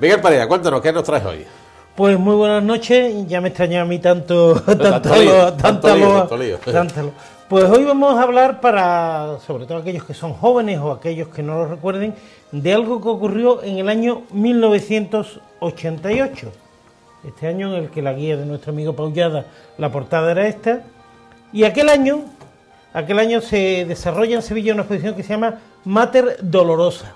Miguel Pereira, cuéntanos, ¿qué nos traes hoy? Pues muy buenas noches, ya me extrañaba a mí tanto lío. Pues hoy vamos a hablar para, sobre todo aquellos que son jóvenes o aquellos que no lo recuerden, de algo que ocurrió en el año 1988. Este año en el que la guía de nuestro amigo Paullada, la portada era esta, y aquel año se desarrolla en Sevilla una exposición que se llama Mater Dolorosa,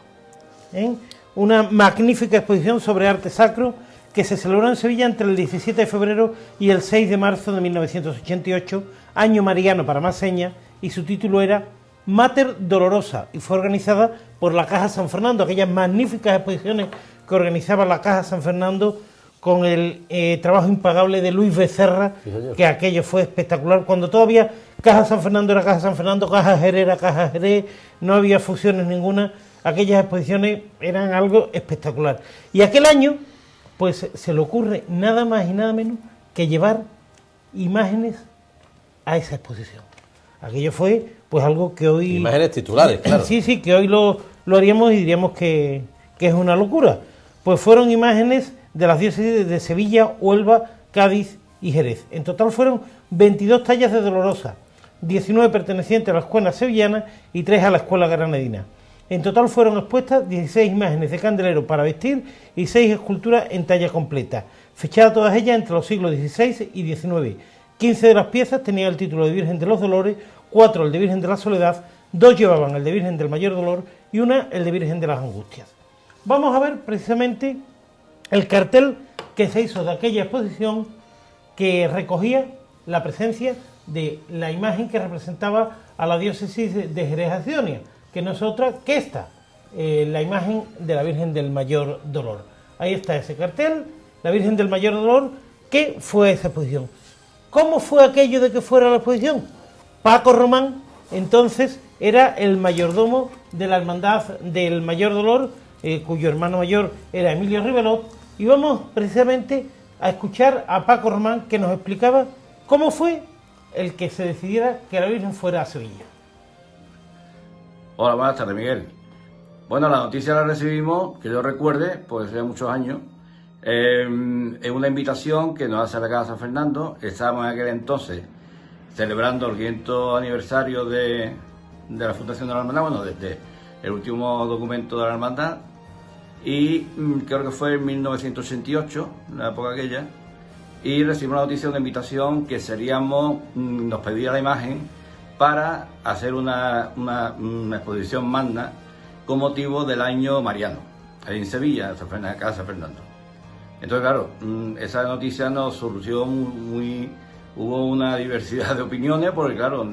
una magnífica exposición sobre arte sacro que se celebró en Sevilla entre el 17 de febrero y el 6 de marzo de 1988, año mariano para más señas, y su título era Mater Dolorosa, y fue organizada por la Caja San Fernando, aquellas magníficas exposiciones que organizaba la Caja San Fernando con el trabajo impagable de Luis Becerra, sí, que aquello fue espectacular, cuando todavía Caja San Fernando era Caja San Fernando, Caja Jerez era Caja Jerez, no había fusiones ninguna, aquellas exposiciones eran algo espectacular. Y aquel año, pues se le ocurre nada más y nada menos que llevar imágenes a esa exposición. Aquello fue pues algo que hoy... Imágenes titulares, claro. Sí, que hoy lo haríamos y diríamos que es una locura. Pues fueron imágenes de las diócesis de Sevilla, Huelva, Cádiz y Jerez. En total fueron 22 tallas de Dolorosa, 19 pertenecientes a la escuela sevillana y 3 a la escuela granadina. En total fueron expuestas 16 imágenes de candelero para vestir y 6 esculturas en talla completa, fechadas todas ellas entre los siglos XVI y XIX. 15 de las piezas tenían el título de Virgen de los Dolores, 4 el de Virgen de la Soledad, 2 llevaban el de Virgen del Mayor Dolor y una el de Virgen de las Angustias. Vamos a ver precisamente el cartel que se hizo de aquella exposición que recogía la presencia de la imagen que representaba a la diócesis de Jerez-Accionia, que no es otra que esta, la imagen de la Virgen del Mayor Dolor. Ahí está ese cartel, la Virgen del Mayor Dolor. ¿Qué fue esa exposición? ¿Cómo fue aquello de que fuera la exposición? Paco Román, entonces, era el mayordomo de la Hermandad del Mayor Dolor, cuyo hermano mayor era Emilio Ribelot, y vamos precisamente a escuchar a Paco Román, que nos explicaba cómo fue el que se decidiera que la Virgen fuera a Sevilla. Hola, buenas tardes, Miguel. Bueno, la noticia la recibimos, que yo recuerde, pues hace muchos años, en una invitación que nos hace la Casa San Fernando. Estábamos en aquel entonces celebrando el 500 aniversario de la fundación de la Hermandad, bueno, desde el último documento de la Hermandad, y creo que fue en 1988, la época aquella, y recibimos la noticia de una invitación que nos pedía la imagen para hacer una exposición magna con motivo del año mariano, en Sevilla, en la Casa Fernando. Entonces, claro, esa noticia nos surgió hubo una diversidad de opiniones, porque claro,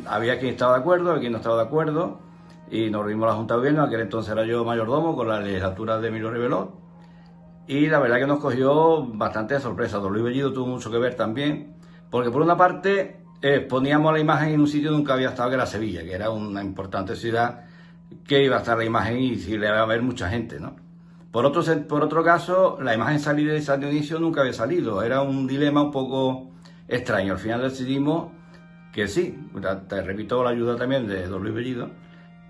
había quien estaba de acuerdo, había quien no estaba de acuerdo, y nos reunimos a la Junta de Gobierno. Aquel entonces era yo mayordomo con la legislatura de Emilio Ribelot, y la verdad que nos cogió bastante de sorpresa. Don Luis Bellido tuvo mucho que ver también, porque por una parte poníamos la imagen en un sitio donde nunca había estado, que era Sevilla, que era una importante ciudad, que iba a estar la imagen y si le iba a ver mucha gente, ¿no? Por otro caso, la imagen salir de San Dionisio nunca había salido, era un dilema un poco extraño. Al final decidimos que sí, te repito, la ayuda también de don Luis Bellido,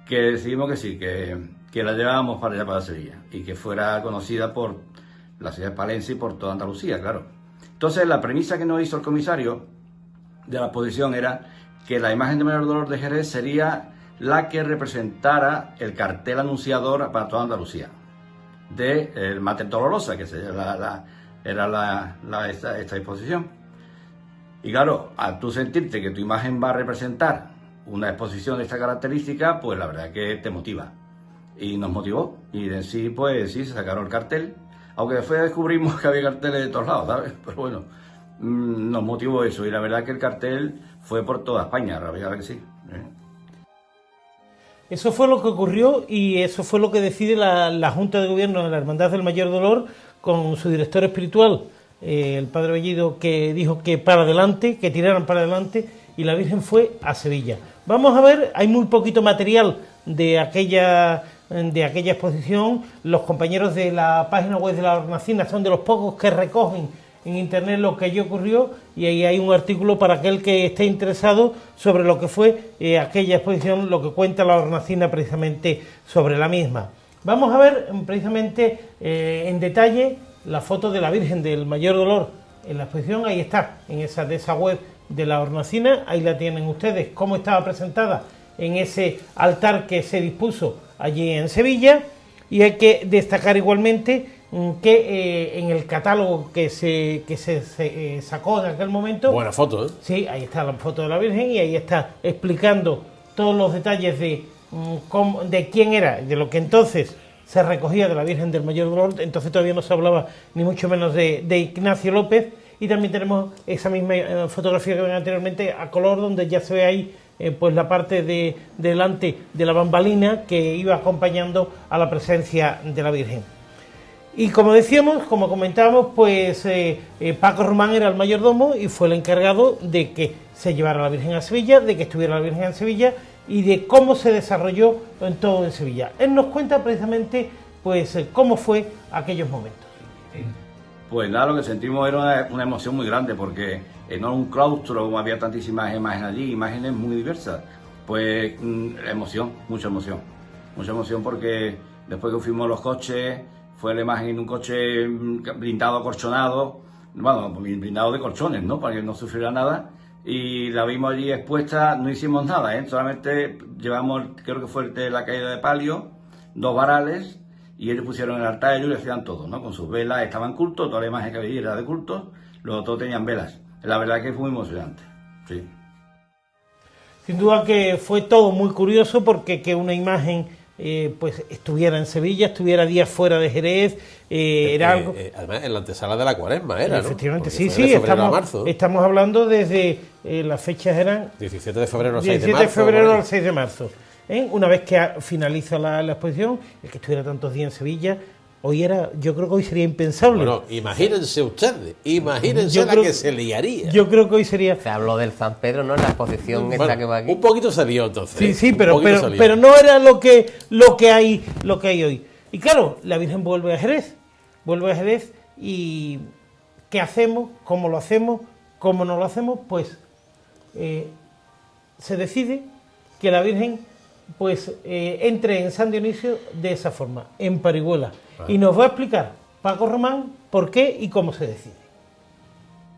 que decidimos que sí, que la llevábamos para allá, para Sevilla, y que fuera conocida por la ciudad de Palencia y por toda Andalucía, claro. Entonces, la premisa que nos hizo el comisario de la exposición era que la imagen de Mayor Dolor de Jerez sería la que representara el cartel anunciador para toda Andalucía de el Mater Dolorosa, que era esta exposición. Y claro, al tú sentirte que tu imagen va a representar una exposición de esta característica, pues la verdad que te motiva. Y nos motivó, y en sí, pues sí, se sacaron el cartel, aunque después descubrimos que había carteles de todos lados, ¿sabes? Pero bueno, nos motivó eso, y la verdad que el cartel fue por toda España, la verdad que sí. Eso fue lo que ocurrió, y eso fue lo que decide la Junta de Gobierno de la Hermandad del Mayor Dolor, con su director espiritual, el padre Bellido, que dijo que para adelante, que tiraran para adelante, y la Virgen fue a Sevilla. Vamos a ver, hay muy poquito material de aquella exposición. Los compañeros de la página web de la Hornacina son de los pocos que recogen en internet lo que allí ocurrió, y ahí hay un artículo para aquel que esté interesado sobre lo que fue aquella exposición, lo que cuenta la Hornacina precisamente sobre la misma. Vamos a ver precisamente en detalle la foto de la Virgen del Mayor Dolor en la exposición. Ahí está, en esa web de la Hornacina, ahí la tienen ustedes, cómo estaba presentada en ese altar que se dispuso allí en Sevilla. Y hay que destacar igualmente que en el catálogo que se sacó en aquel momento... Buena foto, ¿eh? Sí, ahí está la foto de la Virgen y ahí está explicando todos los detalles de quién era, de lo que entonces se recogía de la Virgen del Mayor Dolor. Entonces todavía no se hablaba ni mucho menos de Ignacio López. Y también tenemos esa misma fotografía que ven anteriormente a color, donde ya se ve ahí pues la parte de delante de la bambalina que iba acompañando a la presencia de la Virgen. Y como decíamos, como comentábamos, pues Paco Román era el mayordomo y fue el encargado de que se llevara la Virgen a Sevilla, de que estuviera la Virgen en Sevilla y de cómo se desarrolló en todo en Sevilla. Él nos cuenta precisamente pues cómo fue aquellos momentos. Pues nada, lo que sentimos era una emoción muy grande, porque no era un claustro, como había tantísimas imágenes allí, imágenes muy diversas. Pues emoción, mucha emoción, porque después que fuimos los coches, fue la imagen en un coche blindado, acolchonado, bueno, blindado de colchones, ¿no?, para que no sufriera nada, y la vimos allí expuesta. No hicimos nada, solamente llevamos, creo que fue el de la caída de palio, 2 varales, y ellos pusieron el altar, ellos le hacían todo, ¿no?, con sus velas, estaban cultos, toda la imagen que había era de culto, los otros tenían velas. La verdad que fue muy emocionante, sí. Sin duda que fue todo muy curioso, porque que una imagen pues estuviera en Sevilla, estuviera días fuera de Jerez, era algo... además, en la antesala de la Cuaresma era, ¿no? Efectivamente, Porque sí, fue de febrero a marzo. estamos hablando desde las fechas eran... 17 de febrero al 6 de 17 de marzo. febrero al 6 de marzo. Una vez que finaliza la exposición, el que estuviera tantos días en Sevilla, yo creo que hoy sería impensable. Bueno, imagínense ustedes, Yo la creo- que se liaría. Yo creo que hoy sería... Se habló del San Pedro, ¿no?, en la exposición esta Bueno, que va aquí. un poquito salió entonces. Sí, sí, un pero poquito salió. no era lo que hay hoy. Y claro, la Virgen vuelve a Jerez, y ¿qué hacemos? ¿Cómo lo hacemos? ¿Cómo no lo hacemos? Pues se decide que la Virgen pues entre en San Dionisio de esa forma, en Parihuela. Y nos va a explicar Paco Román por qué y cómo se decide.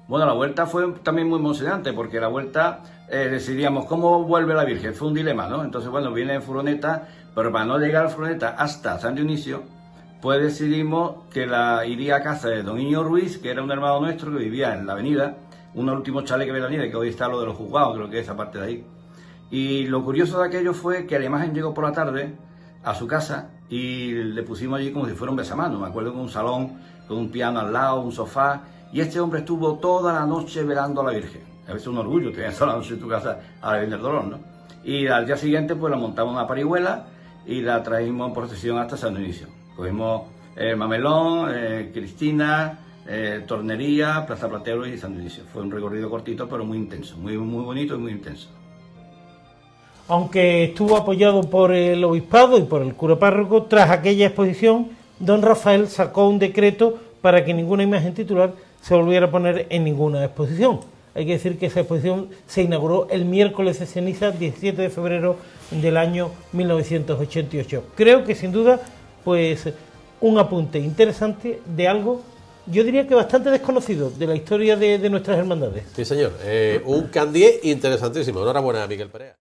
Bueno, la vuelta fue también muy emocionante, porque la vuelta decidíamos cómo vuelve la Virgen, fue un dilema, ¿no? Entonces, bueno, viene en furgoneta, pero para no llegar a furgoneta hasta San Dionisio, pues decidimos que iría a casa de don Iño Ruiz, que era un hermano nuestro que vivía en la avenida, uno de los últimos chalés que ve en la avenida, que hoy está lo de los juzgados, creo que es esa parte de ahí. Y lo curioso de aquello fue que la imagen llegó por la tarde a su casa y le pusimos allí como si fuera un besamano. Me acuerdo, con un salón, con un piano al lado, un sofá, y este hombre estuvo toda la noche velando a la Virgen. A veces un orgullo tener toda la noche en tu casa a la Virgen del Dolor, ¿no? Y al día siguiente pues la montamos en una parihuela y la traímos en procesión hasta San Dionisio. Cogimos Mamelón, Cristina, Tornería, Plaza Platero y San Dionisio. Fue un recorrido cortito pero muy intenso, muy bonito y muy intenso. Aunque estuvo apoyado por el obispado y por el cura párroco, tras aquella exposición, don Rafael sacó un decreto para que ninguna imagen titular se volviera a poner en ninguna exposición. Hay que decir que esa exposición se inauguró el miércoles de ceniza, 17 de febrero del año 1988. Creo que sin duda, pues un apunte interesante de algo, yo diría que bastante desconocido, de la historia de nuestras hermandades. Sí, señor. Un candié interesantísimo. Enhorabuena, Miguel Perea.